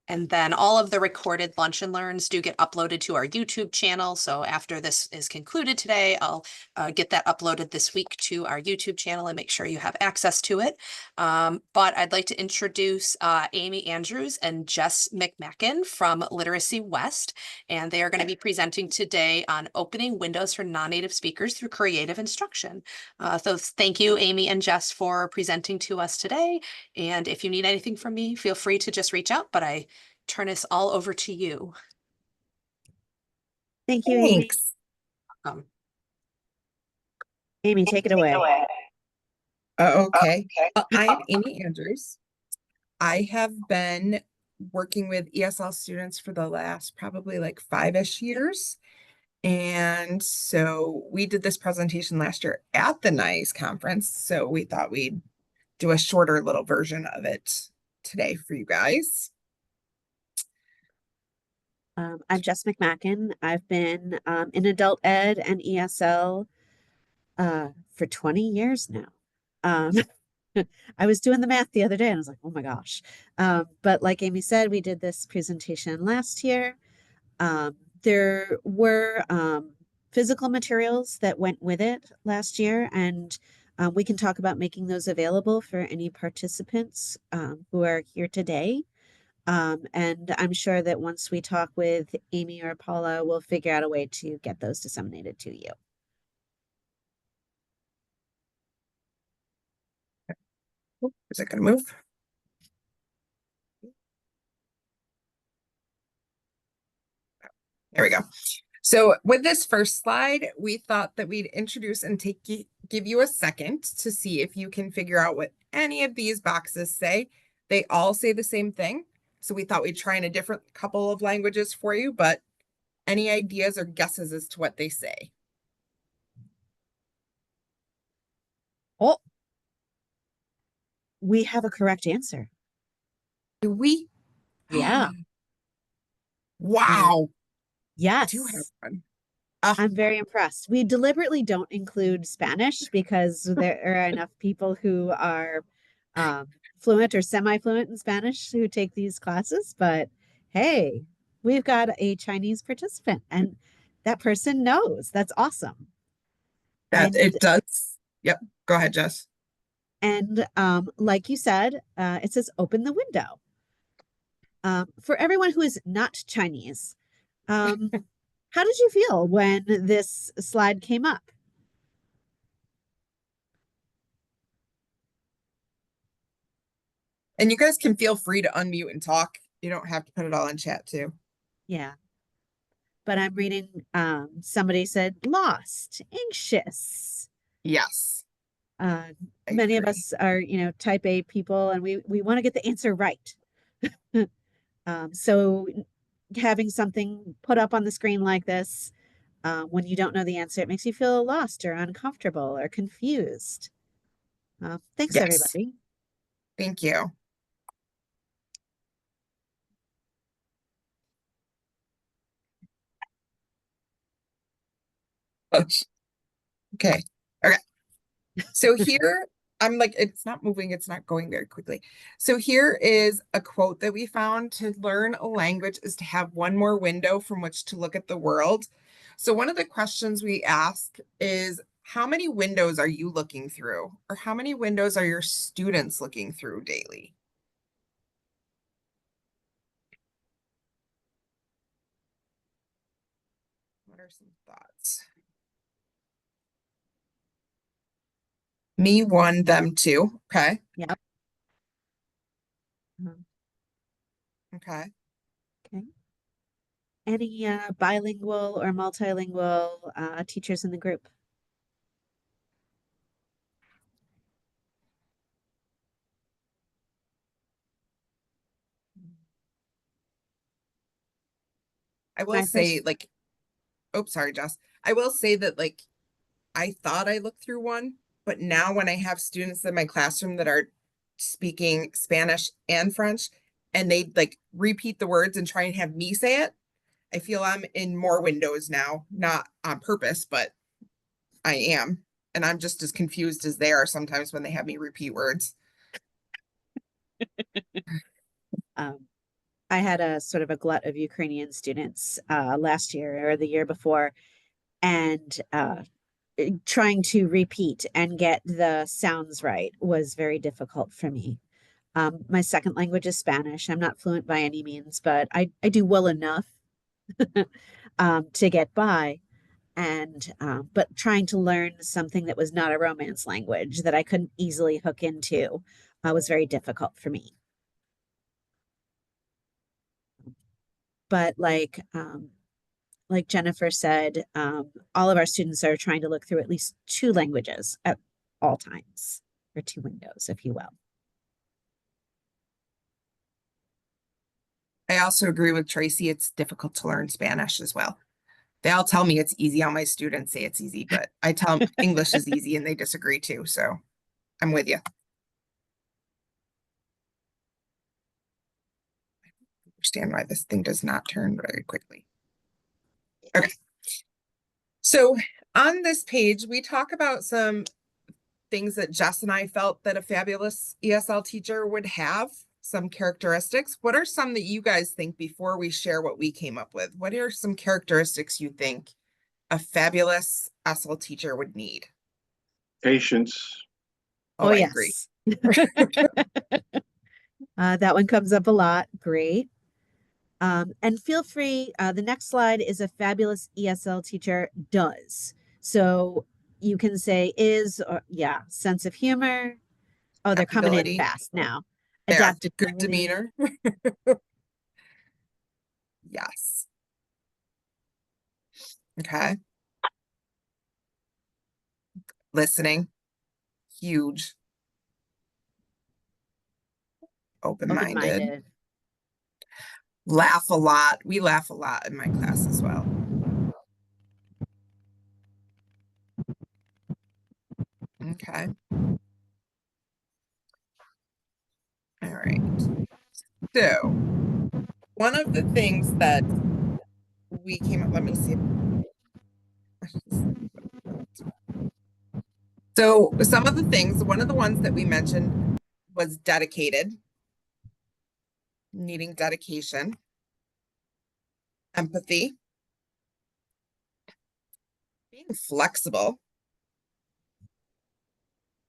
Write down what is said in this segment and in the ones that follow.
And then all of the recorded lunch and learns do get uploaded to our YouTube channel. So after this is concluded today, I'll get that uploaded this week to our YouTube channel and make sure you have access to it. But I'd like to introduce Amy Andrews and Jess McMacken from Literacy West, and they are going to be presenting today on opening windows for non-native speakers through creative instruction. So thank you, Amy and Jess, for presenting to us today. And if you need anything from me, feel free to just reach out, but I turn this all over to you. Thank you, Amy. Thanks. Amy, take it away. Okay. I'm Amy Andrews. I have been working with ESL students for the last probably like 5-ish years. And so we did this presentation last year at the NYACCE conference. So we thought we'd do a shorter little version of it today for you guys. I'm Jess McMacken. I've been in adult ed and ESL for 20 years now. I was doing the math the other day and I was like, oh my gosh. But like Amy said, we did this presentation last year. There were physical materials that went with it last year, and we can talk about making those available for any participants who are here today. And I'm sure that once we talk with Amy or Paula, we'll figure out a way to get those disseminated to you. Is it going to move? There we go. So with this first slide, we thought that we'd introduce and give you a second to see if you can figure out what any of these boxes say. They all say the same thing. So we thought we'd try in a different couple of languages for you, but any ideas or guesses as to what they say? Oh, we have a correct answer. Do we? Yeah. Wow. Yes. I do have one. I'm very impressed. We deliberately don't include Spanish because there are enough people who are fluent or semi-fluent in Spanish who take these classes. But hey, we've got a Chinese participant and that person knows. That's awesome. It does. Yep. Go ahead, Jess. And like you said, it says open the window. For everyone who is not Chinese, how did you feel when this slide came up? And you guys can feel free to unmute and talk. You don't have to put it all in chat too. Yeah. But I'm reading, somebody said lost, anxious. Yes. Many of us are, type A people and we want to get the answer right. So having something put up on the screen like this, when you don't know the answer, it makes you feel lost or uncomfortable or confused. Thanks, Yes. everybody. Thank you. Okay. Okay. So here, I'm like, it's not moving. It's not going very quickly. So here is a quote that we found: to learn a language is to have one more window from which to look at the world. So one of the questions we ask is, how many windows are you looking through? Or how many windows are your students looking through daily? What are some thoughts? Me, one, them, two. Okay. Yep. Okay. Okay. Any bilingual or multilingual teachers in the group? I will say, like, oh, sorry, Jess. I will say that, like, I thought I looked through one, but now when I have students in my classroom that are speaking Spanish and French, and they like repeat the words and try and have me say it, I feel I'm in more windows now, not on purpose, but I am. And I'm just as confused as they are sometimes when they have me repeat words. Um, I had a sort of a glut of Ukrainian students last year or the year before, and trying to repeat and get the sounds right was very difficult for me. My second language is Spanish. I'm not fluent by any means, but I do well enough to get by. And but trying to learn something that was not a Romance language that I couldn't easily hook into was very difficult for me. But like Jennifer said, all of our students are trying to look through at least two languages at all times, or two windows, if you will. I also agree with Tracy. It's difficult to learn Spanish as well. They all tell me it's easy. All my students say it's easy, but I tell them English is easy and they disagree too. So I'm with you. I don't understand why this thing does not turn very quickly. Okay. So on this page, we talk about some things that Jess and I felt that a fabulous ESL teacher would have, some characteristics. What are some that you guys think before we share what we came up with? What are some characteristics you think a fabulous SL teacher would need? Patience. Oh, I agree. That one comes up a lot. Great. And feel free, the next slide is a fabulous ESL teacher does. So you can say is, or yeah, sense of humor. Oh, they're coming in Adaptability. fast now. There, good Adaptability. demeanor. Yes. Okay. Listening. Huge. Open-minded. Open-minded. Laugh a lot. We laugh a lot in my class as well. Okay. All right. So one of the things that we came up, let me see. So some of the things, one of the ones that we mentioned was dedicated, needing dedication, empathy, being flexible.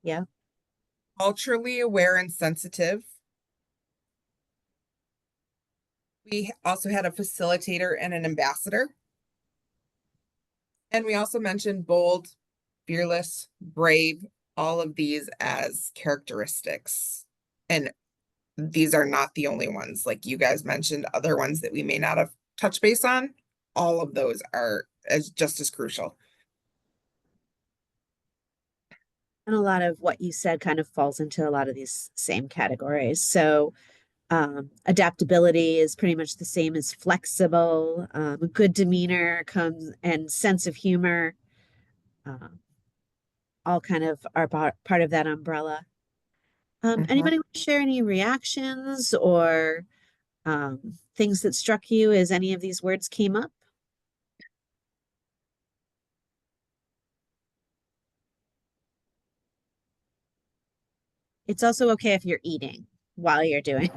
Yeah. Culturally aware and sensitive. We also had a facilitator and an ambassador. And we also mentioned bold, fearless, brave, all of these as characteristics. And these are not the only ones. Like you guys mentioned other ones that we may not have touched base on. All of those are just as crucial. And a lot of what you said kind of falls into a lot of these same categories. So adaptability is pretty much the same as flexible. A good demeanor comes and sense of humor. All kind of are part of that umbrella. Anybody want to share any reactions or things that struck you as any of these words came up? It's also okay if you're eating while you're doing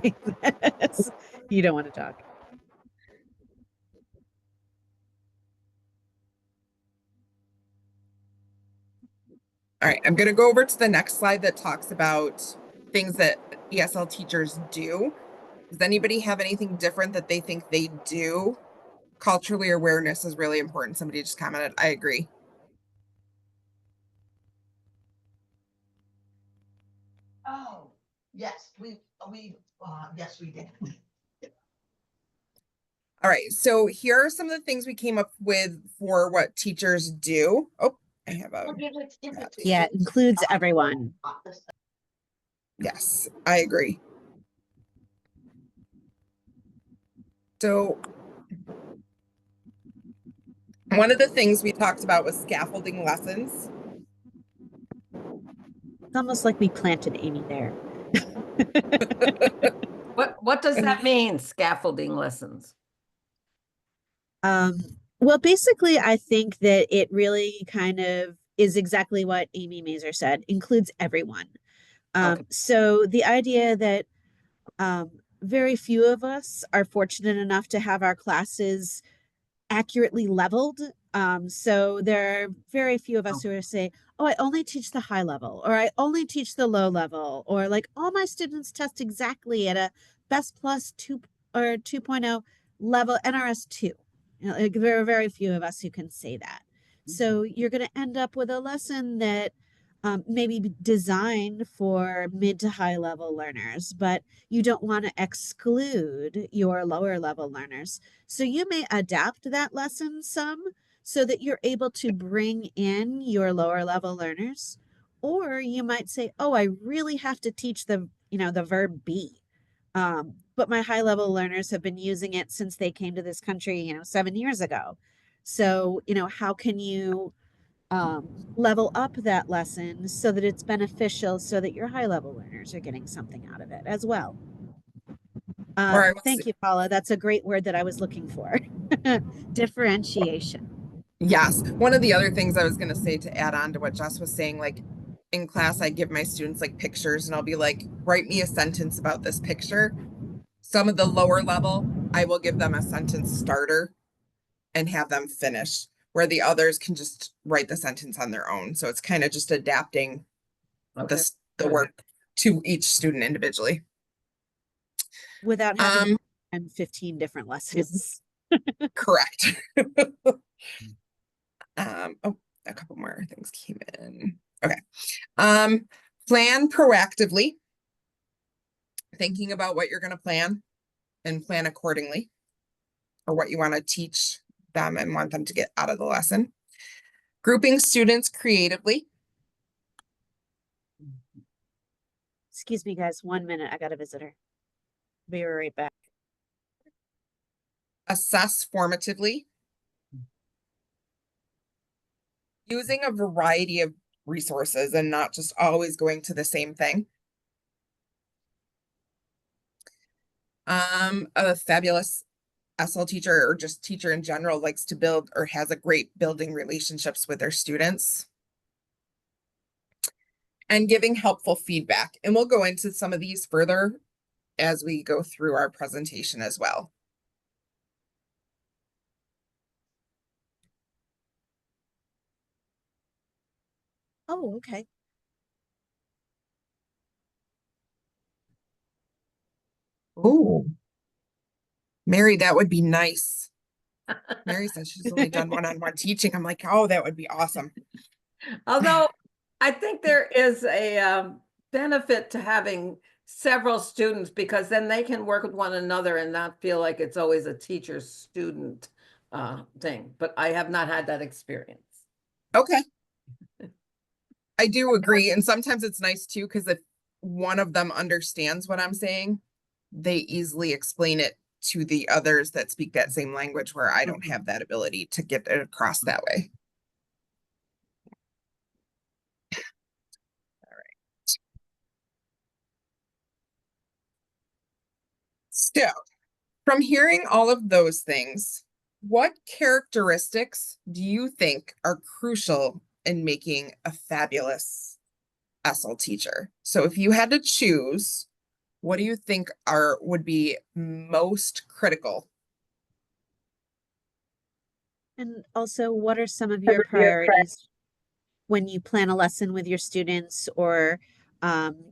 this. You don't want to talk. All right, I'm going to go over to the next slide that talks about things that ESL teachers do. Does anybody have anything different that they think they do? Culturally, awareness is really important. Somebody just commented, I agree. Oh, yes, yes, we did. All right, so here are some of the things we came up with for what teachers do. Oh, I have a. Yeah, it includes everyone. Yes, I agree. So one of the things we talked about was scaffolding lessons. It's almost like we planted Amy there. What does that mean, scaffolding lessons? Well, basically, I think that it really kind of is exactly what Amy Mazer said, includes everyone. Okay. So the idea that very few of us are fortunate enough to have our classes accurately leveled. So there are very few of us who are say, oh, I only teach the high level, or I only teach the low level, or like all my students test exactly at a best plus 2 or 2.0 level NRS 2. Like there are very few of us who can say that. So you're going to end up with a lesson that maybe designed for mid to high level learners, but you don't want to exclude your lower level learners. So you may adapt that lesson some so that you're able to bring in your lower level learners. Or you might say, oh, I really have to teach the verb be. But my high level learners have been using it since they came to this country, 7 years ago. So, how can you level up that lesson so that it's beneficial so that your high level learners are getting something out of it as well? Or I will Thank say, you, Paula. That's a great word that I was looking for. Differentiation. yes. One of the other things I was going to say to add on to what Jess was saying, like in class, I give my students like pictures and I'll be like, write me a sentence about this picture. Some of the lower level, I will give them a sentence starter and have them finish, where the others can just write the sentence on their own. So it's kind of just adapting Okay. the work to each student individually. Without having 15 different lessons. Correct. Oh, a couple more things came in. Okay. Plan proactively, thinking about what you're going to plan and plan accordingly, or what you want to teach them and want them to get out of the lesson. Grouping students creatively. Excuse me, guys, 1 minute. I got a visitor. Be right back. Assess formatively. Using a variety of resources and not just always going to the same thing. A fabulous SL teacher or just teacher in general likes to build or has a great building relationships with their students. And giving helpful feedback. And we'll go into some of these further as we go through our presentation as well. Oh, okay. Oh, Mary, that would be nice. Mary says she's only done one-on-one teaching. I'm like, oh, that would be awesome. Although I think there is a benefit to having several students, because then they can work with one another and not feel like it's always a teacher-student thing. But I have not had that experience. Okay. I do agree. And sometimes it's nice too, because if one of them understands what I'm saying, they easily explain it to the others that speak that same language, where I don't have that ability to get it across that way. All right. So, from hearing all of those things, what characteristics do you think are crucial in making a fabulous SL teacher? So if you had to choose, what do you think would be most critical? And also, what are some of your priorities when you plan a lesson with your students, or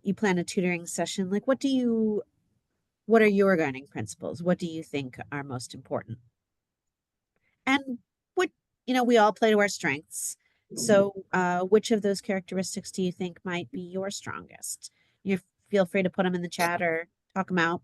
you plan a tutoring session? Like, what are your guiding principles? What do you think are most important? And what, we all play to our strengths. So, which of those characteristics do you think might be your strongest? You feel free to put them in the chat or talk them out.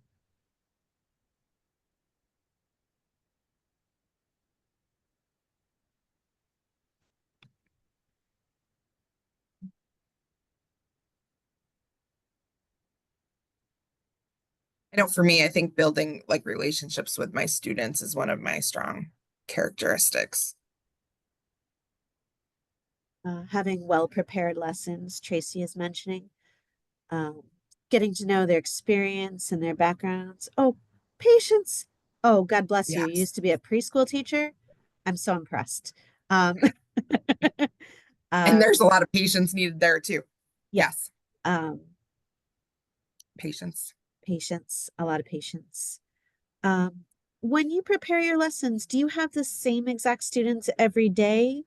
I know for me, I think building like relationships with my students is one of my strong characteristics. Having well-prepared lessons, Tracy is mentioning. Getting to know their experience and their backgrounds. Oh, patience. Oh, God bless you. You Yes. used to be a preschool teacher. I'm so impressed. And there's a lot of patience needed there too. Yeah. Yes. Patience. Patience, a lot of patience. When you prepare your lessons, do you have the same exact students every day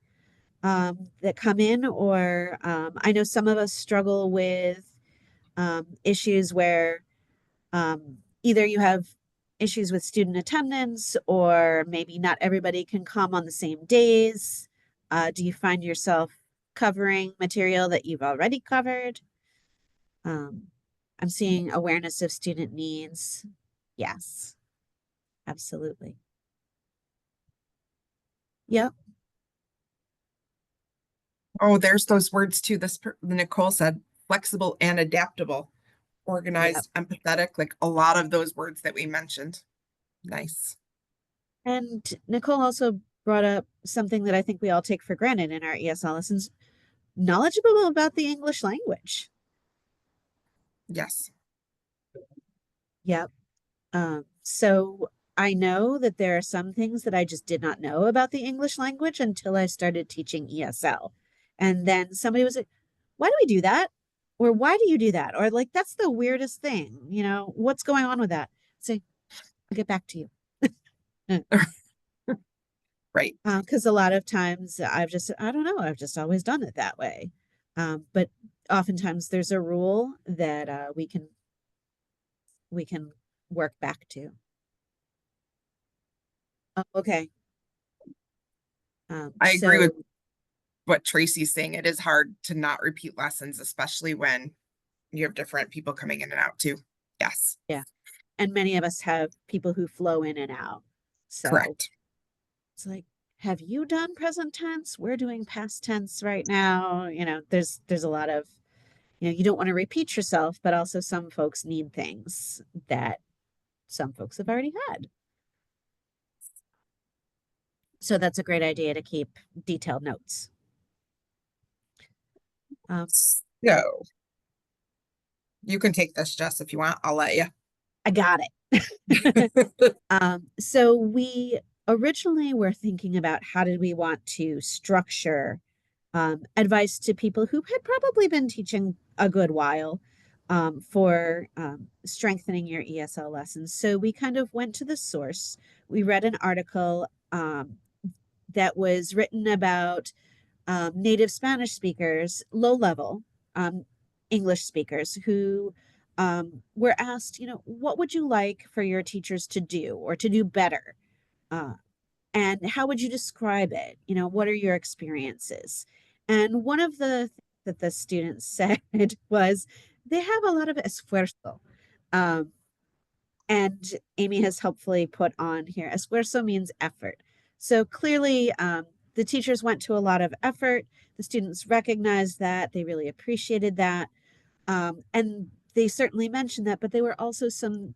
that come in? Or I know some of us struggle with issues where either you have issues with student attendance, or maybe not everybody can come on the same days. Do you find yourself covering material that you've already covered? I'm seeing awareness of student needs. Yes, absolutely. Yep. Oh, there's those words too. Nicole said flexible and adaptable, organized, empathetic, like a lot of those words that we mentioned. Nice. And Nicole also brought up something that I think we all take for granted in our ESL lessons, knowledgeable about the English language. Yes. Yep. So I know that there are some things that I just did not know about the English language until I started teaching ESL. And then somebody was like, why do we do that? Or why do you do that? Or like, that's the weirdest thing, you know, what's going on with that? Say, I'll get back to you. Right. Because a lot of times I don't know, I've just always done it that way. But oftentimes there's a rule that we can work back to. Oh, okay. I agree with what Tracy's saying. It is hard to not repeat lessons, especially when you have different people coming in and out too. Yes. Yeah. And many of us have people who flow in and out. So correct. It's like, have you done present tense? We're doing past tense right now. You know, there's a lot of, you know, you don't want to repeat yourself, but also some folks need things that some folks have already had. So that's a great idea to keep detailed notes. So you can take this, Jess, if you want. I'll let you. I got it. So we originally were thinking about how did we want to structure advice to people who had probably been teaching a good while for strengthening your ESL lessons. So we kind of went to the source. We read an article that was written about native Spanish speakers, low level English speakers who were asked, you know, what would you like for your teachers to do or to do better? And how would you describe it? You know, what are your experiences? And one of the things that the students said was they have a lot of esfuerzo. And Amy has helpfully put on here, esfuerzo means effort. So clearly, the teachers went to a lot of effort. The students recognized that, they really appreciated that. And they certainly mentioned that, but there were also some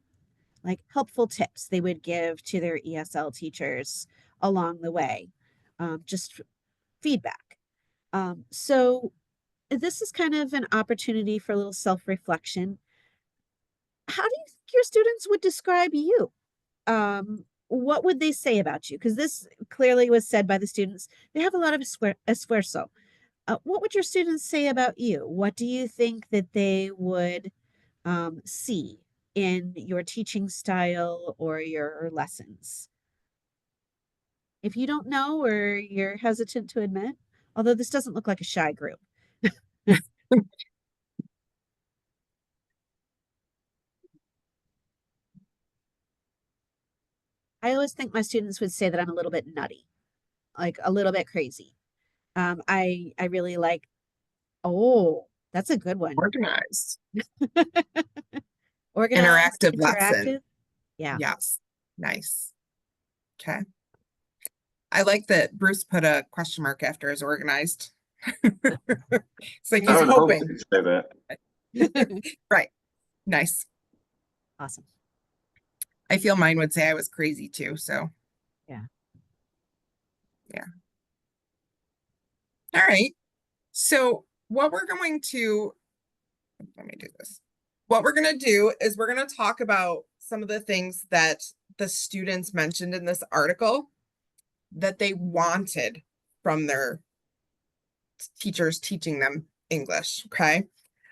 like helpful tips they would give to their ESL teachers along the way, just feedback. So this is kind of an opportunity for a little self-reflection. How do you think your students would describe you? What would they say about you? Because this clearly was said by the students. They have a lot of esfuerzo. What would your students say about you? What do you think that they would see in your teaching style or your lessons? If you don't know or you're hesitant to admit, although this doesn't look like a shy group. I always think my students would say that I'm a little bit nutty, like a little bit crazy. I really like, oh, that's a good one. Organized. Organized, Interactive interactive. lesson. Yeah. Yes. Nice. Okay. I like that Bruce put a question mark after his organized. It's like I he's would hope hoping. they'd say that. Right. Nice. Awesome. I feel mine would say I was crazy too. So Yeah. Yeah. All right. So what we're going to, let me do this. What we're going to do is we're going to talk about some of the things that the students mentioned in this article that they wanted from their teachers teaching them English. Okay.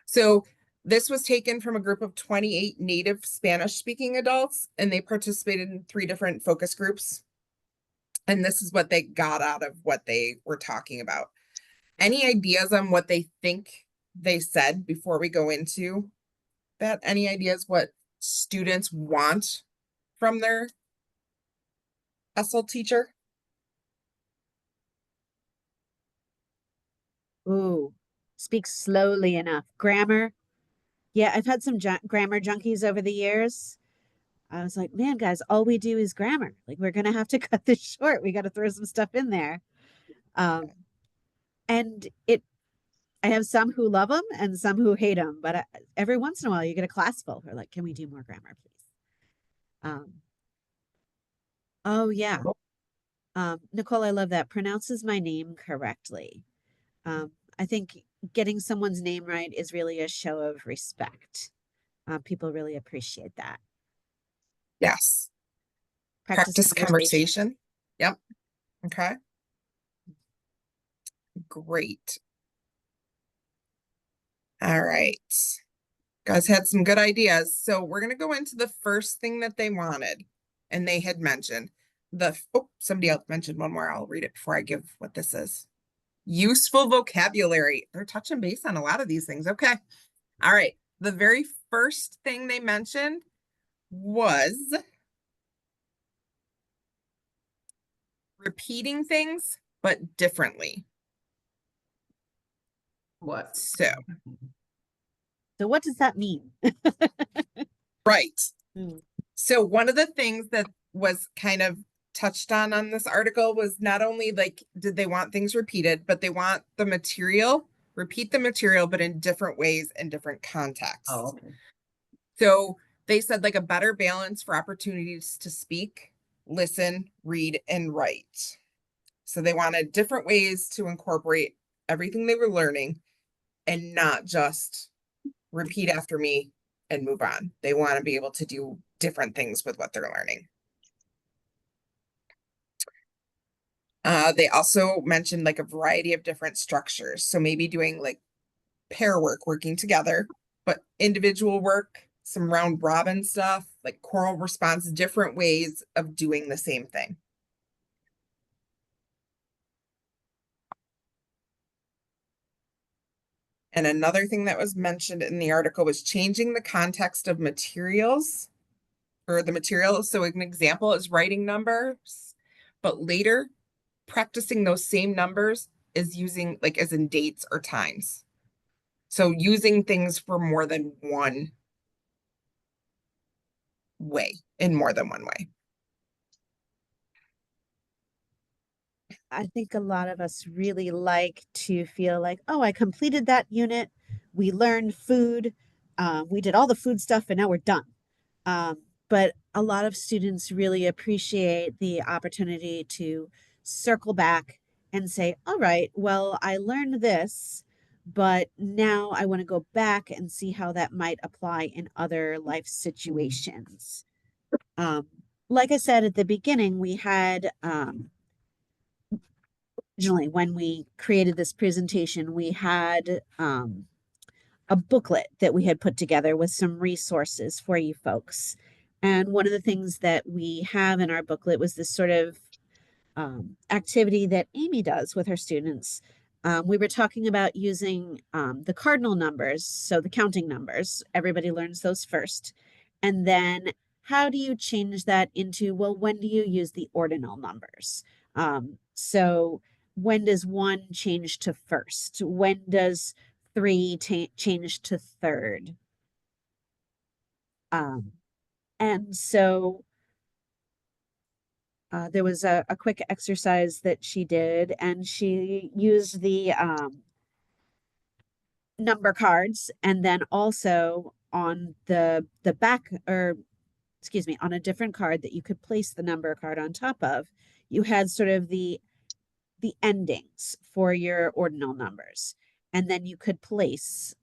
So This was taken from a group of 28 native Spanish speaking adults, and they participated in 3 different focus groups. And this is what they got out of what they were talking about. Any ideas on what they think they said before we go into that? Any ideas what students want from their ESL teacher? Ooh, speak slowly enough. Grammar. Yeah, I've had some grammar junkies over the years. I was like, man, guys, all we do is grammar. Like, we're gonna have to cut this short. We got to throw some stuff in there. And I have some who love them and some who hate them. But every once in a while, you get a class full who are like, can we do more grammar, please? Oh yeah. Nicole, I love that. Pronounces my name correctly. I think getting someone's name right is really a show of respect. People really appreciate that. Yes. Practice conversation. Yep. Okay. Great. All right. Guys had some good ideas. So we're going to go into the first thing that they wanted. And they had mentioned somebody else mentioned one more. I'll read it before I give what this is. Useful vocabulary. They're touching base on a lot of these things. Okay. All right. The very first thing they mentioned was repeating things, but differently. What? So what does that mean? right. Hmm. So one of the things that was kind of touched on this article was not only like, did they want things repeated, but they want the material, repeat the material, but in different ways and different contexts. Oh, okay. So they said like a better balance for opportunities to speak, listen, read, and write. So they wanted different ways to incorporate everything they were learning and not just repeat after me and move on. They want to be able to do different things with what they're learning. They also mentioned like a variety of different structures. So maybe doing like pair work, working together, but individual work, some round robin stuff, like choral response, different ways of doing the same thing. And another thing that was mentioned in the article was changing the context of materials or the material. So an example is writing numbers, but later practicing those same numbers is using like as in dates or times. So using things for more than one way, in more than one way. I think a lot of us really like to feel like, oh, I completed that unit. We learned food. We did all the food stuff and now we're done. But a lot of students really appreciate the opportunity to circle back and say, all right, well, I learned this, but now I want to go back and see how that might apply in other life situations. Like I said at the beginning, we had originally when we created this presentation, we had a booklet that we had put together with some resources for you folks. And one of the things that we have in our booklet was this sort of activity that Amy does with her students. We were talking about using the cardinal numbers, so the counting numbers. Everybody learns those first. And then how do you change that into, well, when do you use the ordinal numbers? So when does 1 change to first? When does 3 change to third? And so there was a quick exercise that she did, and she used the number cards, and then also on the back, or excuse me, on a different card that you could place the number card on top of, you had sort of the endings for your ordinal numbers, and then you could place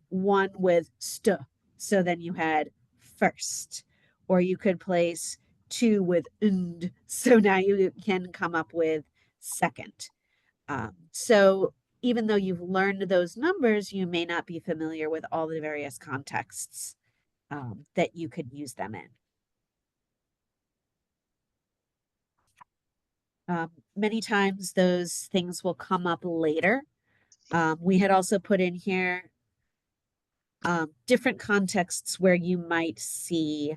1 with st, so then you had first, or you could place 2 with und, so now you can come up with second. So even though you've learned those numbers, you may not be familiar with all the various contexts that you could use them in. Many times those things will come up later. We had also put in here different contexts where you might see,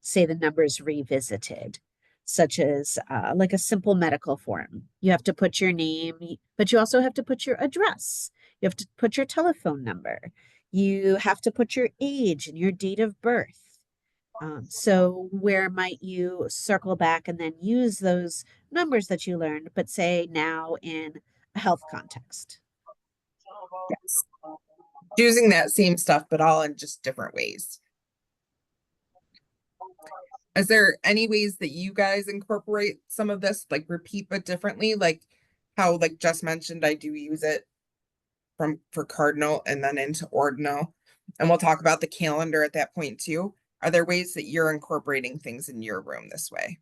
say, the numbers revisited, such as like a simple medical form. You have to put your name, but you also have to put your address. You have to put your telephone number. You have to put your age and your date of birth. So where might you circle back and then use those numbers that you learned, but say now in a health context? Yes. Using that same stuff, but all in just different ways. Is there any ways that you guys incorporate some of this, like repeat but differently? Like how, like just mentioned, I do use it for cardinal and then into ordinal. And we'll talk about the calendar at that point too. Are there ways that you're incorporating things in your room this way?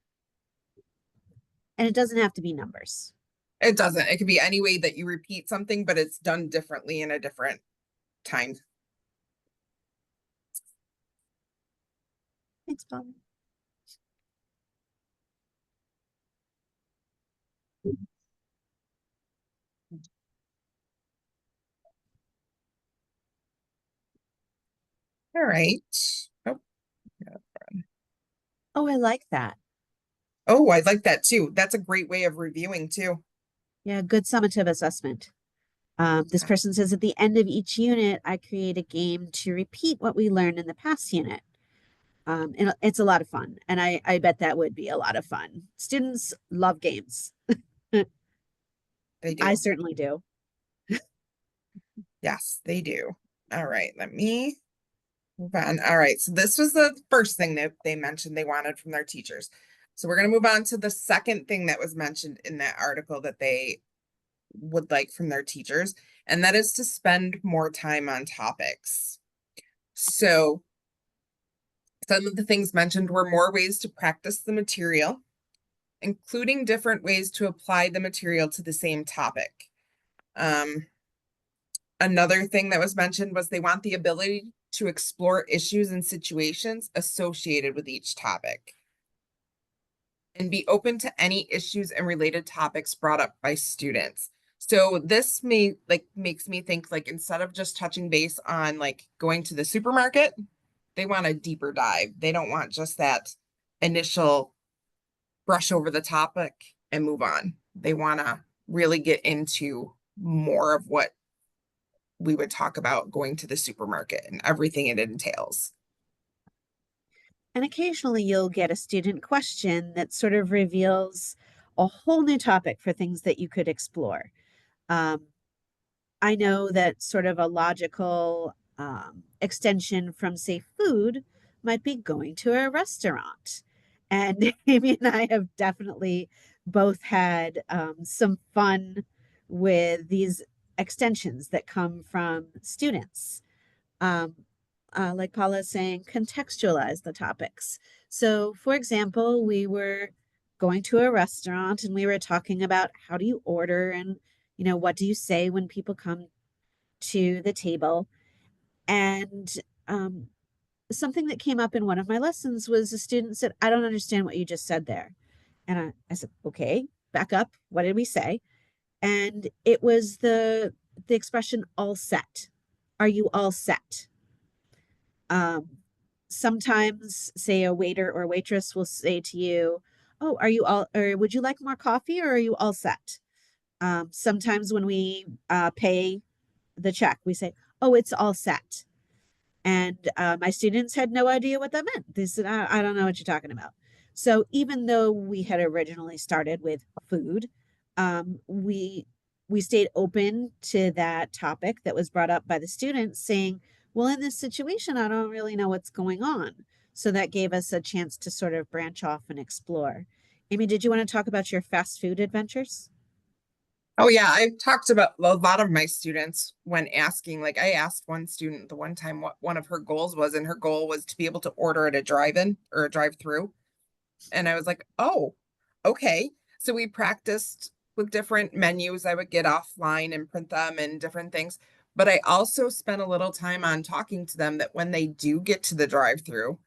And it doesn't have to be numbers. It doesn't. It could be any way that you repeat something, but it's done differently in a different time. Thanks, Bob. All right. Oh, Oh, I like that. oh, I like that too. That's a great way of reviewing too. Yeah, good summative assessment. This person says at the end of each unit, I create a game to repeat what we learned in the past unit. And it's a lot of fun. And I bet that would be a lot of fun. Students love games. They do. I certainly do. Yes, they do. All right, let me move on. All right, so this was the first thing that they mentioned they wanted from their teachers. So we're going to move on to the second thing that was mentioned in that article that they would like from their teachers, and that is to spend more time on topics. So some of the things mentioned were more ways to practice the material, including different ways to apply the material to the same topic. Another thing that was mentioned was they want the ability to explore issues and situations associated with each topic and be open to any issues and related topics brought up by students. So this makes me think, like, instead of just touching base on like going to the supermarket, they want a deeper dive. They don't want just that initial brush over the topic and move on. They want to really get into more of what we would talk about going to the supermarket and everything it entails. And occasionally you'll get a student question that sort of reveals a whole new topic for things that you could explore. I know that sort of a logical extension from, say, food might be going to a restaurant. And Amy and I have definitely both had some fun with these extensions that come from students. Like Paula is saying, contextualize the topics. So, for example, we were going to a restaurant and we were talking about how do you order and, what do you say when people come to the table? And something that came up in one of my lessons was a student said, I don't understand what you just said there. And I said, okay, back up. What did we say? And it was the expression all set. Are you all set? Sometimes, say, a waiter or waitress will say to you, oh, are you all, or would you like more coffee, or are you all set? Sometimes when we pay the check, we say, oh, it's all set. And my students had no idea what that meant. They said, I don't know what you're talking about. So even though we had originally started with food, we stayed open to that topic that was brought up by the students saying, well, in this situation, I don't really know what's going on. So that gave us a chance to sort of branch off and explore. Amy, did you want to talk about your fast food adventures? Oh yeah, I've talked about a lot of my students when asking, like I asked one student the one time what one of her goals was, and her goal was to be able to order at a drive-in or a drive-through. And I was like, oh, okay. So we practiced with different menus. I would get offline and print them and different things. But I also spent a little time on talking to them that when they do get to the drive-through,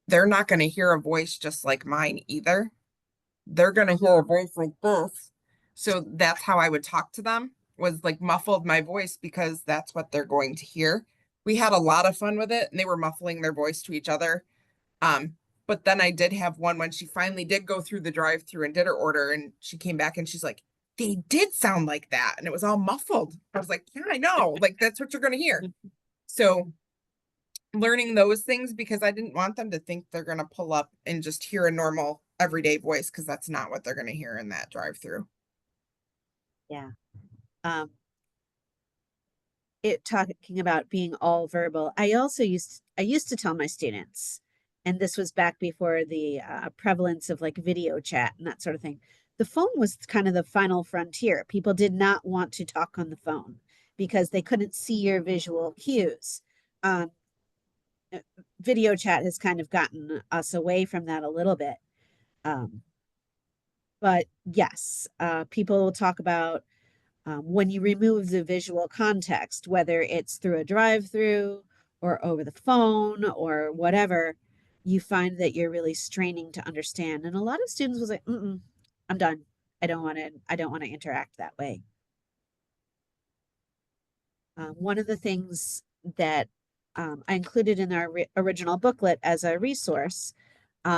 they're not going to hear a voice just like mine either. They're going to hear a voice like this. So that's how I would talk to them, was like muffled my voice, because that's what they're going to hear. We had a lot of fun with it, and they were muffling their voice to each other. But then I did have one when she finally did go through the drive-through and did her order, and she came back and she's like, they did sound like that, and it was all muffled. I was like, yeah, I know, like that's what you're going to hear. So learning those things, because I didn't want them to think they're going to pull up and just hear a normal everyday voice, because that's not what they're going to hear in that drive-through. Yeah. It talking about being all verbal. I used to tell my students, and this was back before the prevalence of like video chat and that sort of thing. The phone was kind of the final frontier. People did not want to talk on the phone because they couldn't see your visual cues. Video chat has kind of gotten us away from that a little bit. But yes, people will talk about when you remove the visual context, whether it's through a drive-through or over the phone or whatever, you find that you're really straining to understand. And a lot of students will say, I'm done. I don't want to interact that way. One of the things that I included in our original booklet as a resource,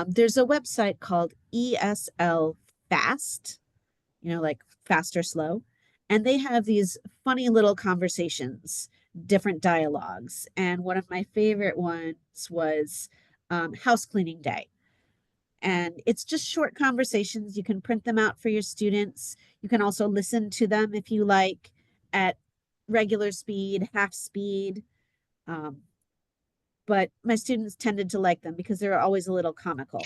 there's a website called ESL Fast, like fast or slow. And they have these funny little conversations, different dialogues. And one of my favorite ones was house cleaning day. And it's just short conversations. You can print them out for your students. You can also listen to them if you like at regular speed, half speed. But my students tended to like them because they're always a little comical.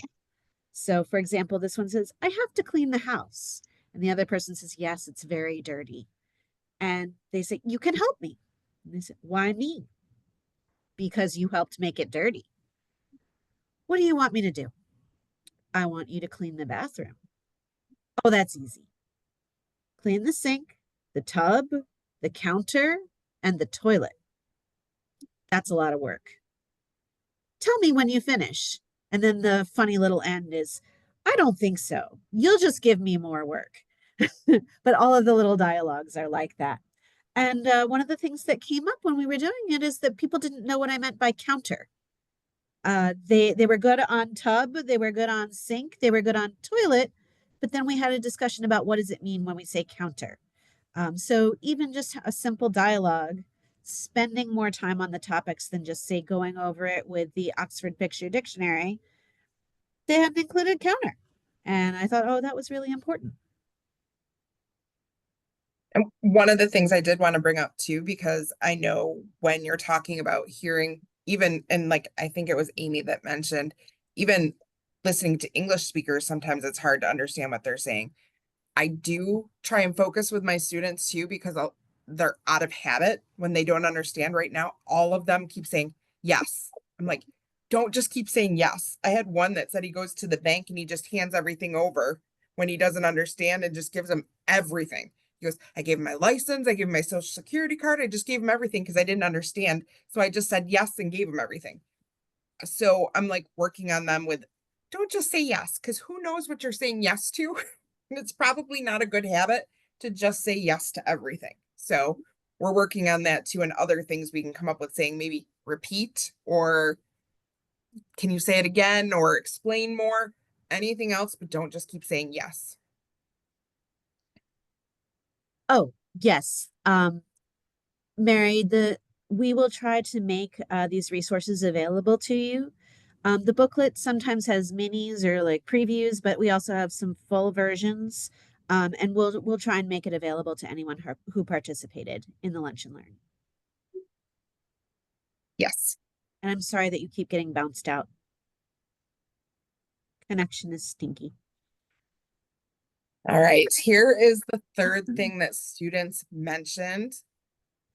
So, for example, this one says, I have to clean the house. And the other person says, yes, it's very dirty. And they say, you can help me. And they say, why me? Because you helped make it dirty. What do you want me to do? I want you to clean the bathroom. Oh, that's easy. Clean the sink, the tub, the counter, and the toilet. That's a lot of work. Tell me when you finish. And then the funny little end is, I don't think so. You'll just give me more work. But all of the little dialogues are like that. And one of the things that came up when we were doing it is that people didn't know what I meant by counter. They were good on tub, they were good on sink, they were good on toilet, but then we had a discussion about what does it mean when we say counter. So even just a simple dialogue, spending more time on the topics than just say going over it with the Oxford Picture Dictionary, they had included counter. And I thought, oh, that was really important. And one of the things I did want to bring up too, because I know when you're talking about hearing, even, and like, I think it was Amy that mentioned, even listening to English speakers, sometimes it's hard to understand what they're saying. I do try and focus with my students too, because they're out of habit when they don't understand right now. All of them keep saying yes. I'm like, don't just keep saying yes. I had one that said he goes to the bank and he just hands everything over when he doesn't understand and just gives them everything. He goes, I gave him my license, I gave him my social security card, I just gave him everything because I didn't understand. So I just said yes and gave him everything. So I'm like working on them with, don't just say yes, because who knows what you're saying yes to? It's probably not a good habit to just say yes to everything. So we're working on that too, and other things we can come up with, saying maybe repeat, or can you say it again, or explain more, anything else, but don't just keep saying yes. Oh, yes. Mary, we will try to make these resources available to you. The booklet sometimes has minis or like previews, but we also have some full versions. And we'll try and make it available to anyone who participated in the Lunch and Learn. Yes. And I'm sorry that you keep getting bounced out. Connection is stinky. All right, here is the third thing that students mentioned,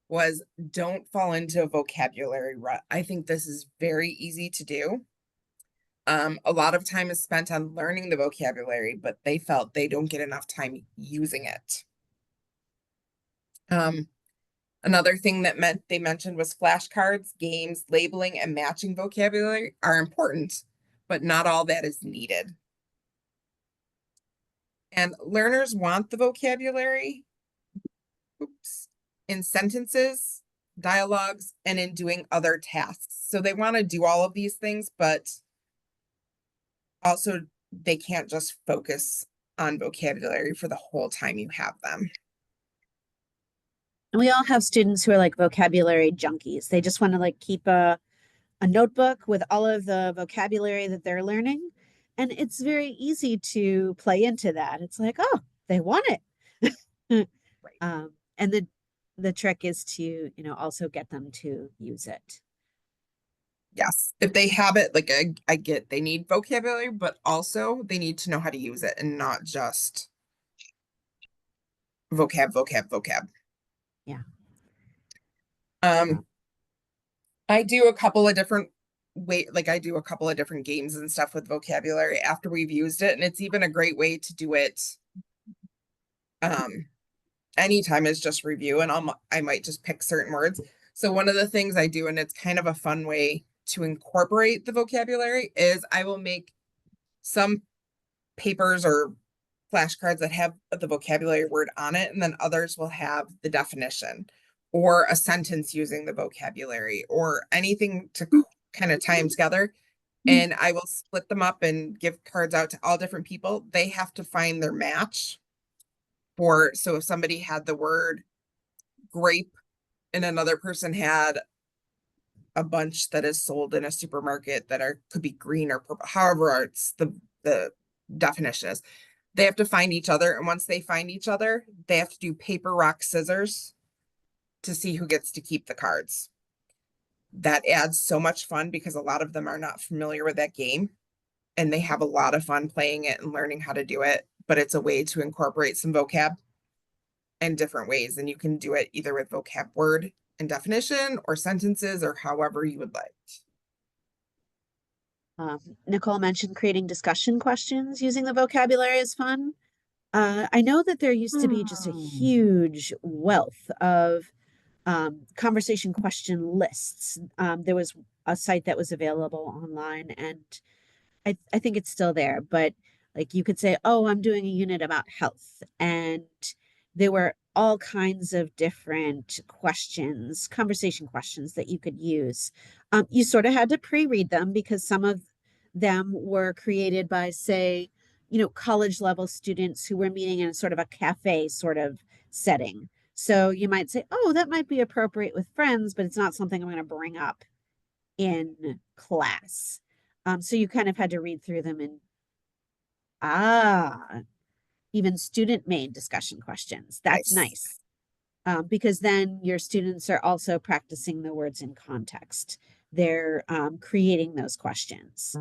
was don't fall into a vocabulary rut. I think this is very easy to do. A lot of time is spent on learning the vocabulary, but they felt they don't get enough time using it. Another thing that they mentioned was flashcards, games, labeling, and matching vocabulary are important, but not all that is needed. And learners want the vocabulary, in sentences, dialogues, and in doing other tasks. So they want to do all of these things, but also they can't just focus on vocabulary for the whole time you have them. And we all have students who are like vocabulary junkies. They just want to like keep a notebook with all of the vocabulary that they're learning. And it's very easy to play into that. It's like, oh, they want it. Right. And the trick is to, you know, also get them to use it. Yes, if they have it, like I get they need vocabulary, but also they need to know how to use it and not just vocab. Yeah. I do a couple of different I do a couple of different games and stuff with vocabulary after we've used it, and it's even a great way to do it anytime is just review, and I might just pick certain words. So one of the things I do, and it's kind of a fun way to incorporate the vocabulary, is I will make some papers or flashcards that have the vocabulary word on it, and then others will have the definition or a sentence using the vocabulary or anything to kind of tie them together. And I will split them up and give cards out to all different people. They have to find their match so if somebody had the word grape and another person had a bunch that is sold in a supermarket that could be green or purple, however it's the definition is, they have to find each other. And once they find each other, they have to do paper, rock, scissors to see who gets to keep the cards. That adds so much fun because a lot of them are not familiar with that game and they have a lot of fun playing it and learning how to do it. But it's a way to incorporate some vocab in different ways. And you can do it either with vocab word and definition or sentences or however you would like. Nicole mentioned creating discussion questions using the vocabulary is fun. I know that there used to be just a huge wealth of conversation question lists. There was a site that was available online, and I think it's still there, but like you could say, oh, I'm doing a unit about health. And there were all kinds of different questions, conversation questions that you could use. You sort of had to pre-read them because some of them were created by, say, you know, college level students who were meeting in sort of a cafe sort of setting. So you might say, oh, that might be appropriate with friends, but it's not something I'm going to bring up in class. So you kind of had to read through them and even student made discussion questions. That's nice. Because then your students are also practicing the words in context. They're creating those questions.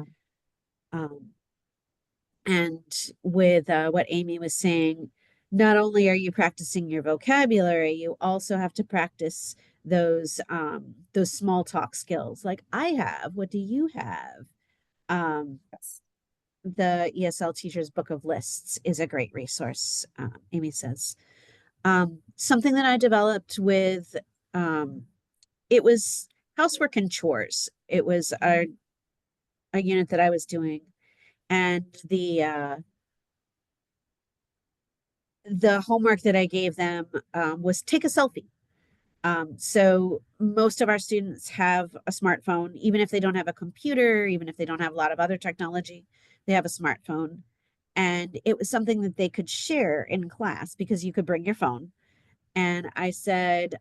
And with what Amy was saying, not only are you practicing your vocabulary, you also have to practice those small talk skills. Like I have, what do you have? The ESL Teacher's Book of Lists is a great resource, Amy says. Something that I developed with, it was housework and chores. It was a unit that I was doing. And the homework that I gave them was take a selfie. So most of our students have a smartphone, even if they don't have a computer, even if they don't have a lot of other technology, they have a smartphone. And it was something that they could share in class because you could bring your phone. And I said,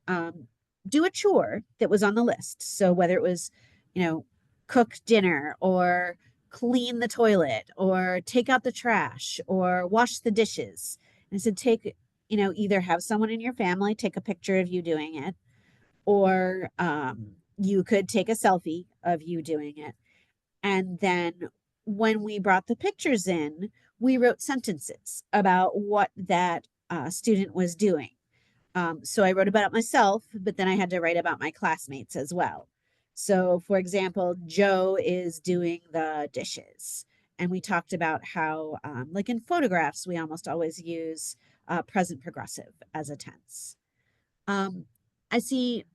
do a chore that was on the list. So whether it was, you know, cook dinner or clean the toilet or take out the trash or wash the dishes. And I said, you know, either have someone in your family take a picture of you doing it, or you could take a selfie of you doing it. And then when we brought the pictures in, we wrote sentences about what that student was doing. So I wrote about it myself, but then I had to write about my classmates as well. So for example, Joe is doing the dishes. And we talked about how, like in photographs, we almost always use present progressive as a tense. I see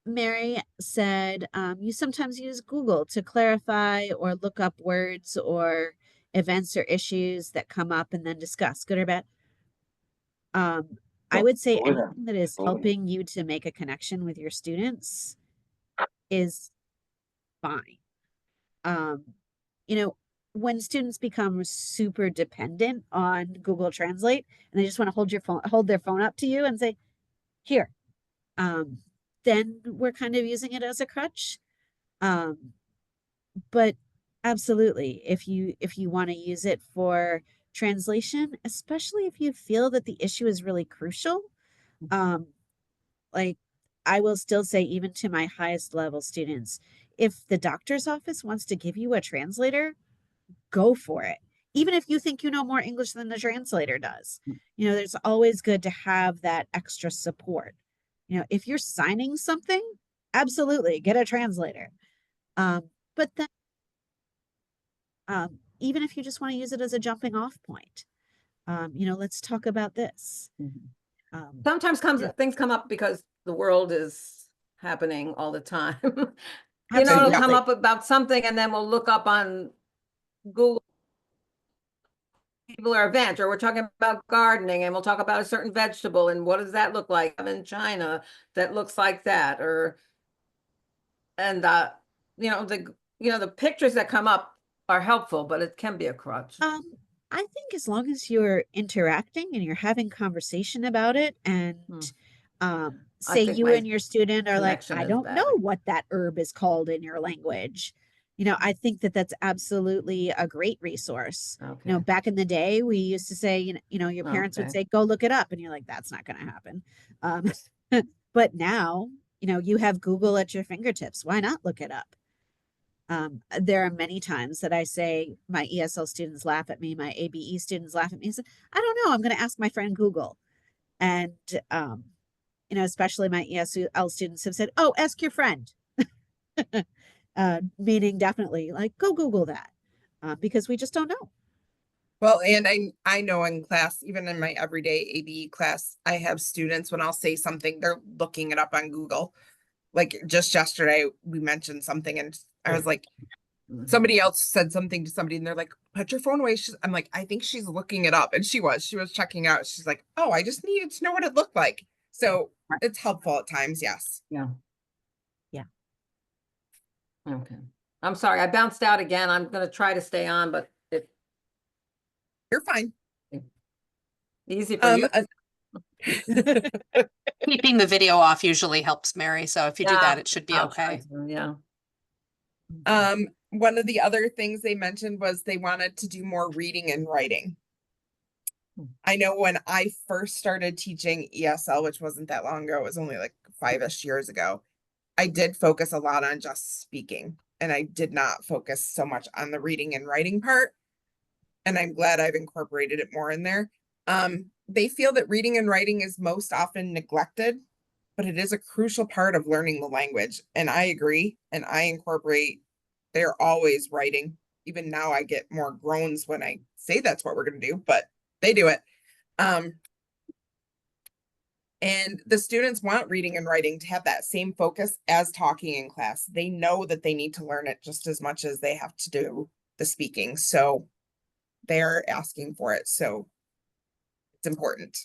Mary said you sometimes use Google to clarify or look up words or events or issues that come up and then discuss, good or bad. I would say anything that is helping you to make a connection with your students is fine. You know, when students become super dependent on Google Translate and they just want to hold their phone up to you and say, here, then we're kind of using it as a crutch. But absolutely, if you want to use it for translation, especially if you feel that the issue is really crucial, like I will still say, even to my highest level students, if the doctor's office wants to give you a translator, go for it. Even if you think you know more English than the translator does. You know, there's always good to have that extra support. You know, if you're signing something, absolutely get a translator. But then even if you just want to use it as a jumping off point, you know, let's talk about this. Sometimes things come up because the world is happening all the time. You know, it'll come up about something and then we'll look up on Google or event, or we're talking about gardening and we'll talk about a certain vegetable and what does that look like in China that looks like that, or and you know, the pictures that come up are helpful, but it can be a crutch. I think as long as you're interacting and you're having conversation about it, and say you and your student are like, I don't know what that herb is called in your language. You know, I think that that's absolutely a great resource. Okay. You know, back in the day, we used to say, you know, your parents would say, go look it up. And you're like, that's not going to happen. But now, you know, you have Google at your fingertips. Why not look it up? There are many times that I say my ESL students laugh at me, my ABE students laugh at me and say, I don't know, I'm going to ask my friend Google. And, you know, especially my ESL students have said, oh, ask your friend. Meaning definitely like, go Google that, because we just don't know. Well, and I know in class, even in my everyday ABE class, I have students, when I'll say something, they're looking it up on Google. Like just yesterday, we mentioned something and I was like, somebody else said something to somebody and they're like, put your phone away. I'm like, I think she's looking it up. And she was checking out. She's like, oh, I just needed to know what it looked like. So it's helpful at times. Yes. Yeah. Yeah. Okay. I'm sorry. I bounced out again. I'm going to try to stay on, but you're fine. Easy for you. Keeping the video off usually helps, Mary. So if you do that, it should be okay. Yeah. One of the other things they mentioned was they wanted to do more reading and writing. I know when I first started teaching ESL, which wasn't that long ago, it was only like 5-ish years ago, I did focus a lot on just speaking and I did not focus so much on the reading and writing part. And I'm glad I've incorporated it more in there. They feel that reading and writing is most often neglected, but it is a crucial part of learning the language. And I agree. And I incorporate, they're always writing. Even now I get more groans when I say that's what we're going to do, but they do it. And the students want reading and writing to have that same focus as talking in class. They know that they need to learn it just as much as they have to do the speaking. So they're asking for it. So it's important.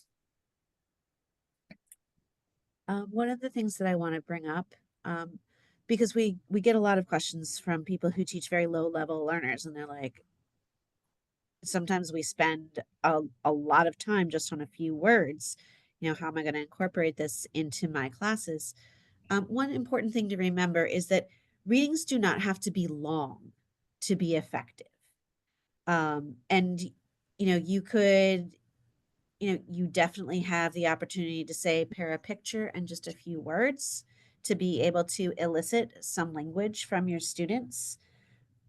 One of the things that I want to bring up, because we get a lot of questions from people who teach very low level learners, and they're like, sometimes we spend a lot of time just on a few words. You know, how am I going to incorporate this into my classes? One important thing to remember is that readings do not have to be long to be effective. And, you know, you definitely have the opportunity to say, pair a picture and just a few words to be able to elicit some language from your students.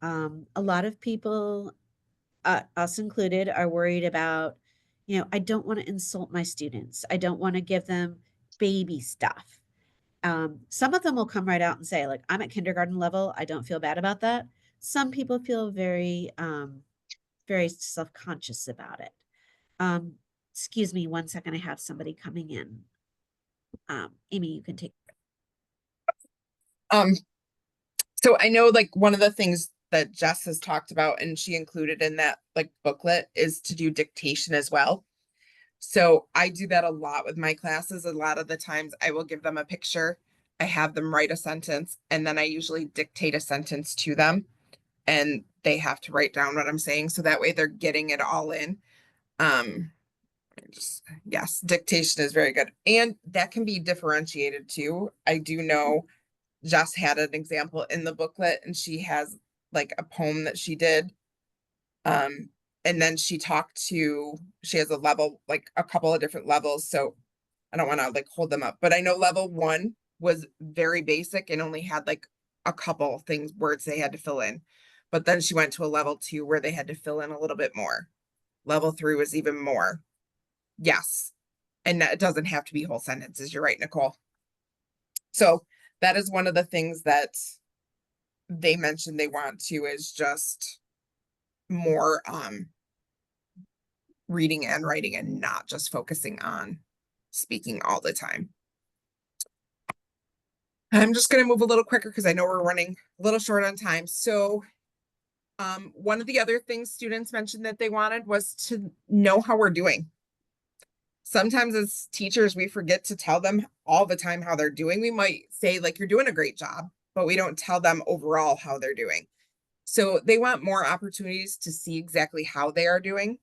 A lot of people, us included, are worried about, you know, I don't want to insult my students. I don't want to give them baby stuff. Some of them will come right out and say, like, I'm at kindergarten level. I don't feel bad about that. Some people feel very self-conscious about it. Excuse me 1 second. I have somebody coming in. Amy, you can take. Um, so I know like one of the things that Jess has talked about and she included in that like booklet is to do dictation as well. So I do that a lot with my classes. A lot of the times I will give them a picture, I have them write a sentence, and then I usually dictate a sentence to them and they have to write down what I'm saying. So that way they're getting it all in. Just yes, dictation is very good. And that can be differentiated too. I do know Jess had an example in the booklet and she has like a poem that she did. And then she has a level, like a couple of different levels. So I don't want to like hold them up, but I know level 1 was very basic and only had like a couple things, words they had to fill in. But then she went to a level 2 where they had to fill in a little bit more. Level 3 was even more. Yes. And that it doesn't have to be whole sentences. You're right, Nicole. So that is one of the things that they mentioned they want to is just more reading and writing and not just focusing on speaking all the time. I'm just going to move a little quicker because I know we're running a little short on time. So one of the other things students mentioned that they wanted was to know how we're doing. Sometimes as teachers, we forget to tell them all the time how they're doing. We might say like, you're doing a great job, but we don't tell them overall how they're doing. So they want more opportunities to see exactly how they are doing.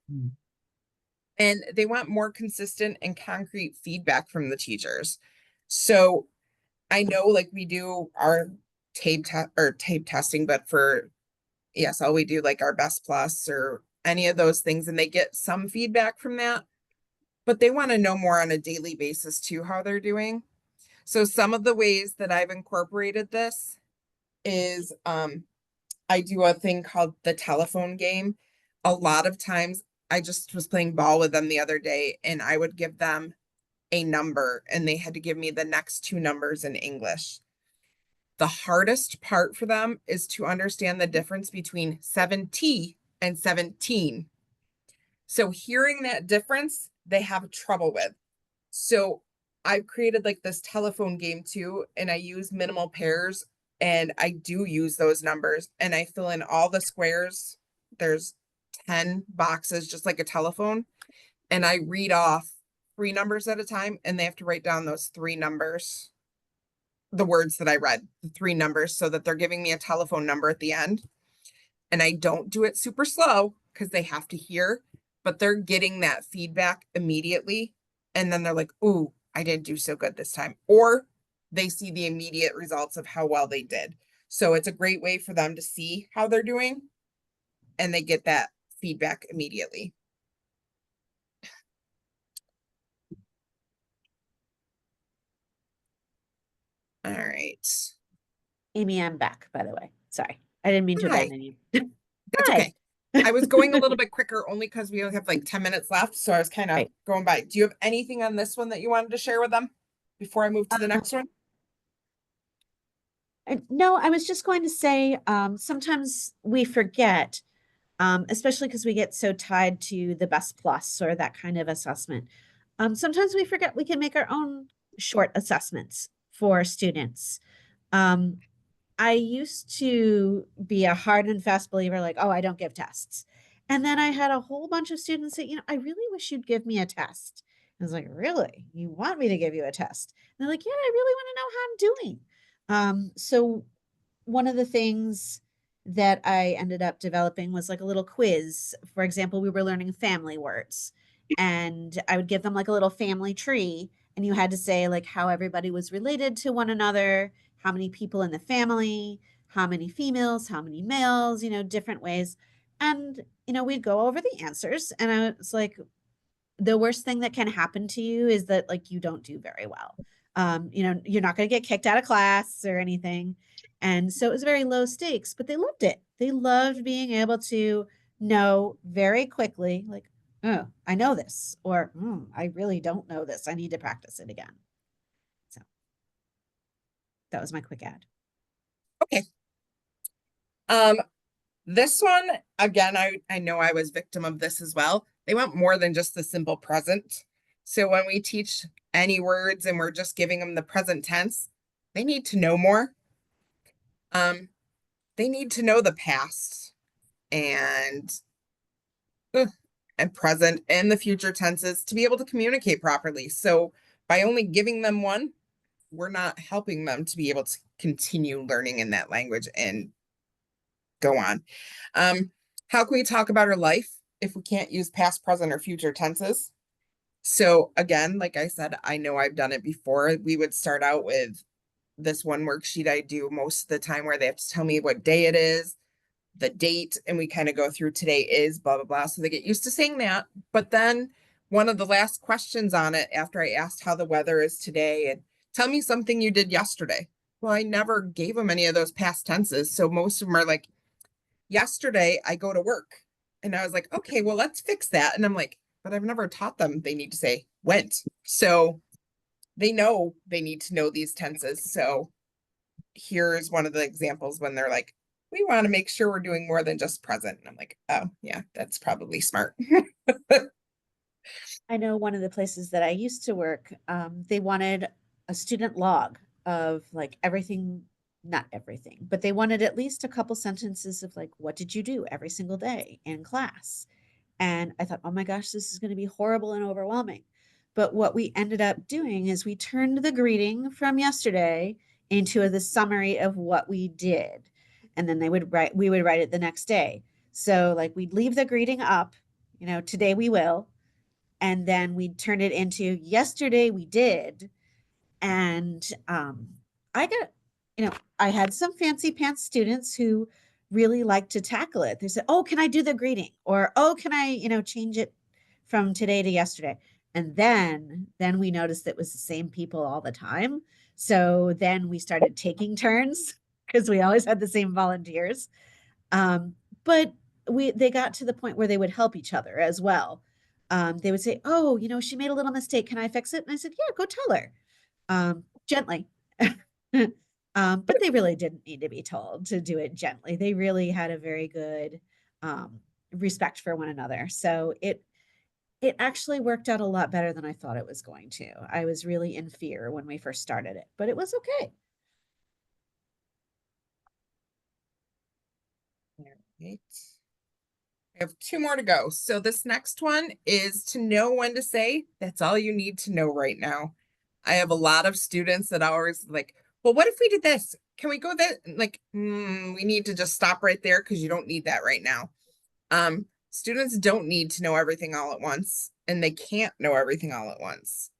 And they want more consistent and concrete feedback from the teachers. So I know like we do our tape testing, but for ESL, we do like our Best Plus or any of those things, and they get some feedback from that. But they want to know more on a daily basis too, how they're doing. So some of the ways that I've incorporated this is I do a thing called the telephone game. A lot of times I just was playing ball with them the other day and I would give them a number and they had to give me the next 2 numbers in English. The hardest part for them is to understand the difference between 70 and 17. So hearing that difference, they have trouble with. So I've created like this telephone game too, and I use minimal pairs and I do use those numbers and I fill in all the squares. There's 10 boxes, just like a telephone. And I read off 3 numbers at a time and they have to write down those 3 numbers, the words that I read, the 3 numbers, so that they're giving me a telephone number at the end. And I don't do it super slow because they have to hear, but they're getting that feedback immediately. And then they're like, ooh, I didn't do so good this time. Or they see the immediate results of how well they did. So it's a great way for them to see how they're doing. And they get that feedback immediately. All right. Amy, I'm back, by the way. Sorry. I didn't mean to Hi. abandon you. That's Hi. okay. I was going a little bit quicker only because we only have like 10 minutes left. So I was kind of Right. going by. Do you have anything on this one that you wanted to share with them before I move to the next one? No, I was just going to say, sometimes we forget, especially because we get so tied to the Best Plus or that kind of assessment. Sometimes we forget we can make our own short assessments for students. I used to be a hard and fast believer, like, oh, I don't give tests. And then I had a whole bunch of students say, I really wish you'd give me a test. I was like, really? You want me to give you a test? And they're like, yeah, I really want to know how I'm doing. So one of the things that I ended up developing was like a little quiz. For example, we were learning family words, and I would give them like a little family tree, and you had to say like how everybody was related to one another, how many people in the family, how many females, how many males, different ways. And, we'd go over the answers, and I was like, the worst thing that can happen to you is that like you don't do very well. You're not going to get kicked out of class or anything. And so it was very low stakes, but they loved it. They loved being able to know very quickly, like, oh, I know this, or I really don't know this. I need to practice it again. So that was my quick ad. This one, again, I know I was victim of this as well. They want more than just the simple present. So when we teach any words and we're just giving them the present tense, they need to know more. They need to know the past and and present and the future tenses to be able to communicate properly. So by only giving them one, we're not helping them to be able to continue learning in that language and go on. How can we talk about our life if we can't use past, present, or future tenses? So again, like I said, I know I've done it before. We would start out with this one worksheet I do most of the time where they have to tell me what day it is, the date, and we kind of go through today is blah, blah, blah. So they get used to saying that. But then one of the last questions on it, after I asked how the weather is today and tell me something you did yesterday. Well, I never gave them any of those past tenses. So most of them are like, yesterday I go to work. And I was like, okay, well, let's fix that. And I'm like, but I've never taught them they need to say went. So they know they need to know these tenses. So here's one of the examples when they're like, we want to make sure we're doing more than just present. And I'm like, oh yeah, that's probably smart. I know one of the places that I used to work, they wanted a student log of like everything, not everything, but they wanted at least a couple sentences of like, what did you do every single day in class? And I thought, oh my gosh, this is going to be horrible and overwhelming. But what we ended up doing is we turned the greeting from yesterday into the summary of what we did. And then we would write it the next day. So like we'd leave the greeting up, today we will. And then we'd turn it into yesterday we did. And I got, I had some fancy pants students who really like to tackle it. They said, oh, can I do the greeting? Or, oh, can I, change it from today to yesterday? And then we noticed it was the same people all the time. So then we started taking turns because we always had the same volunteers. But they got to the point where they would help each other as well. They would say, oh, she made a little mistake. Can I fix it? And I said, yeah, go tell her gently. But they really didn't need to be told to do it gently. They really had a very good respect for one another. So it actually worked out a lot better than I thought it was going to. I was really in fear when we first started it, but it was okay. All right. I have two more to go. So this next one is to know when to say, that's all you need to know right now. I have a lot of students that are always like, well, what if we did this? Can we go there? Like, we need to just stop right there because you don't need that right now. Students don't need to know everything all at once, and they can't know everything all at once.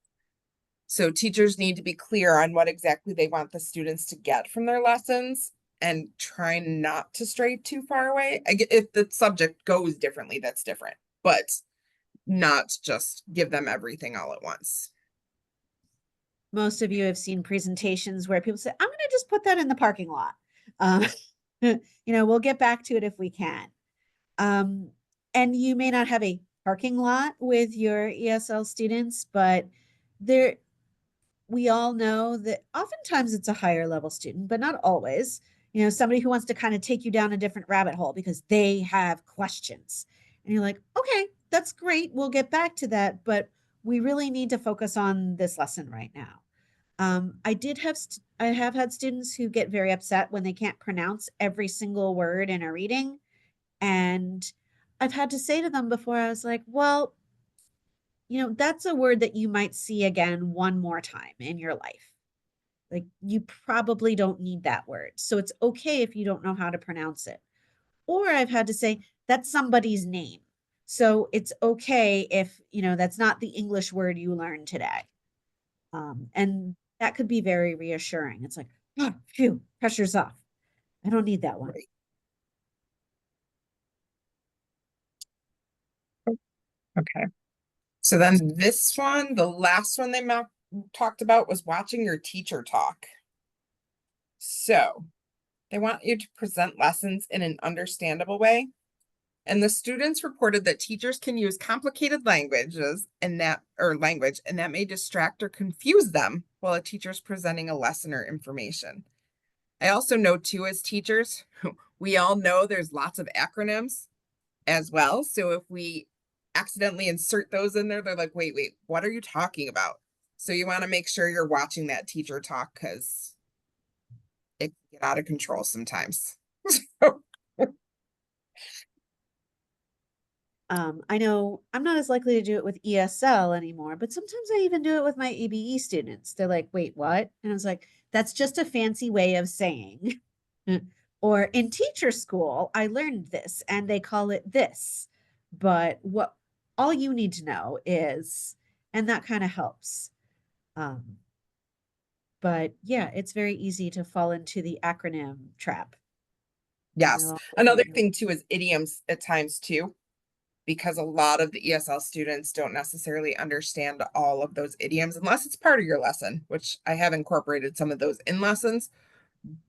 So teachers need to be clear on what exactly they want the students to get from their lessons and try not to stray too far away. If the subject goes differently, that's different, but not just give them everything all at once. Most of you have seen presentations where people say, I'm going to just put that in the parking lot. We'll get back to it if we can. And you may not have a parking lot with your ESL students, but we all know that oftentimes it's a higher level student, but not always. Somebody who wants to kind of take you down a different rabbit hole because they have questions. And you're like, okay, that's great. We'll get back to that. But we really need to focus on this lesson right now. I have had students who get very upset when they can't pronounce every single word in a reading. And I've had to say to them before, I was like, well, that's a word that you might see again one more time in your life. Like you probably don't need that word. So it's okay if you don't know how to pronounce it. Or I've had to say that's somebody's name. So it's okay if, that's not the English word you learned today. And that could be very reassuring. It's like, oh, phew, pressure's off. I don't need that one. Right. Okay. So then this one, the last one they talked about was watching your teacher talk. So they want you to present lessons in an understandable way. And the students reported that teachers can use complicated language, and that may distract or confuse them while a teacher's presenting a lesson or information. I also know too, as teachers, we all know there's lots of acronyms as well. So if we accidentally insert those in there, they're like, wait, what are you talking about? So you want to make sure you're watching that teacher talk, because it can get out of control sometimes. I know I'm not as likely to do it with ESL anymore, but sometimes I even do it with my ABE students. They're like, wait, what? And I was like, that's just a fancy way of saying. Or in teacher school, I learned this and they call it this. But what all you need to know is, and that kind of helps. But yeah, it's very easy to fall into the acronym trap. Yes. Another thing too is idioms at times too, because a lot of the ESL students don't necessarily understand all of those idioms unless it's part of your lesson, which I have incorporated some of those in lessons,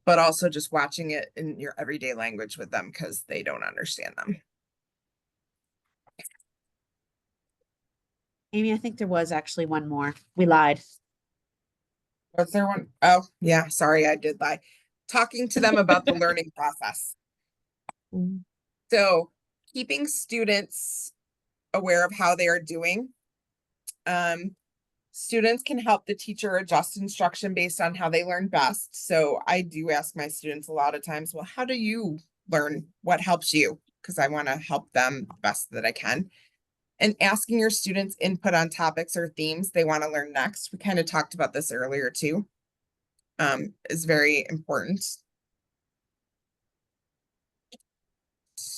but also just watching it in your everyday language with them because they don't understand them. Amy, I think there was actually one more. We lied. Was there one? Oh, yeah. Sorry, I did lie. Talking to them about the learning process. Mm. So keeping students aware of how they are doing. Students can help the teacher adjust instruction based on how they learn best. So I do ask my students a lot of times, well, how do you learn? What helps you? Because I want to help them the best that I can. And asking your students input on topics or themes they want to learn next. We kind of talked about this earlier too. Is very important.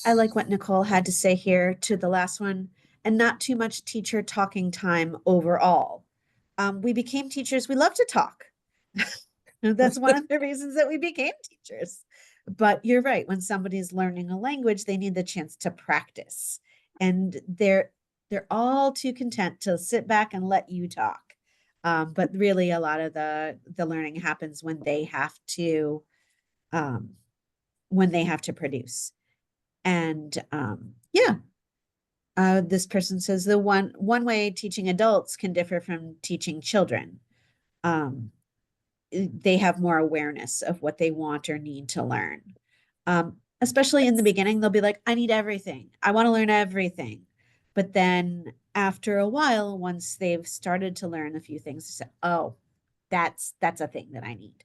I like what Nicole had to say here to the last one, and not too much teacher talking time overall. We became teachers, we love to talk. That's one of the reasons that we became teachers. But you're right, when somebody's learning a language, they need the chance to practice. And they're all too content to sit back and let you talk. But really a lot of the learning happens when they have to produce. And this person says the one way teaching adults can differ from teaching children. They have more awareness of what they want or need to learn. Especially in the beginning, they'll be like, I need everything. I want to learn everything. But then after a while, once they've started to learn a few things, they say, oh, that's a thing that I need.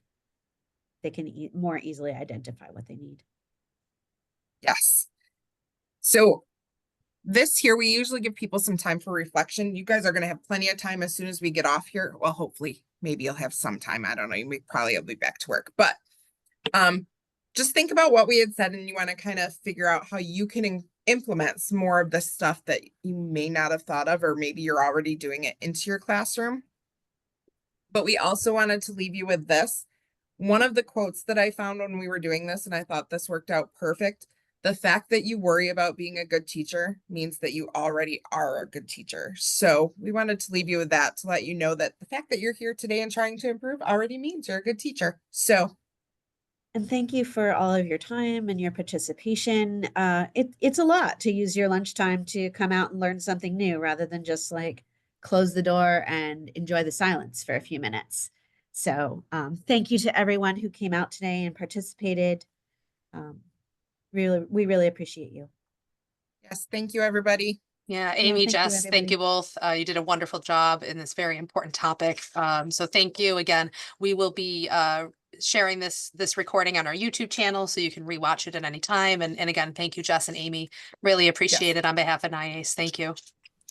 They can more easily identify what they need. Yes. So this here, we usually give people some time for reflection. You guys are going to have plenty of time as soon as we get off here. Well, hopefully, maybe you'll have some time. I don't know. You probably will be back to work, but just think about what we had said, and you want to kind of figure out how you can implement some more of the stuff that you may not have thought of, or maybe you're already doing it into your classroom. But we also wanted to leave you with this. One of the quotes that I found when we were doing this, and I thought this worked out perfect. The fact that you worry about being a good teacher means that you already are a good teacher. So we wanted to leave you with that, to let you know that the fact that you're here today and trying to improve already means you're a good teacher. So. And thank you for all of your time and your participation. It's a lot to use your lunchtime to come out and learn something new rather than just like close the door and enjoy the silence for a few minutes. So thank you to everyone who came out today and participated. We really appreciate you. Yes, thank you, everybody. Yeah, Amy, thank you, Jess, thank you both. You did a wonderful job in this very important topic. So thank you again. We will be sharing this recording on our YouTube channel, so you can rewatch it at any time. And again, thank you, Jess and Amy. Really appreciate it on behalf of NYACCE. Thank you.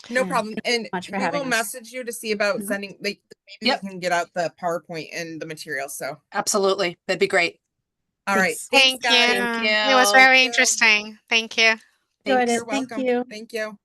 No Yeah, problem. And much for we having will us. message you to see about Mhm. sending, like, maybe Yep. we can get out the PowerPoint and the material. So, Absolutely. That'd be great. all right. Thanks. Thanks, Thank guys. you. Thank It was you. very Thank you. interesting. Thank you. Enjoyed Thanks. it. You're Thank welcome. you. Thank you.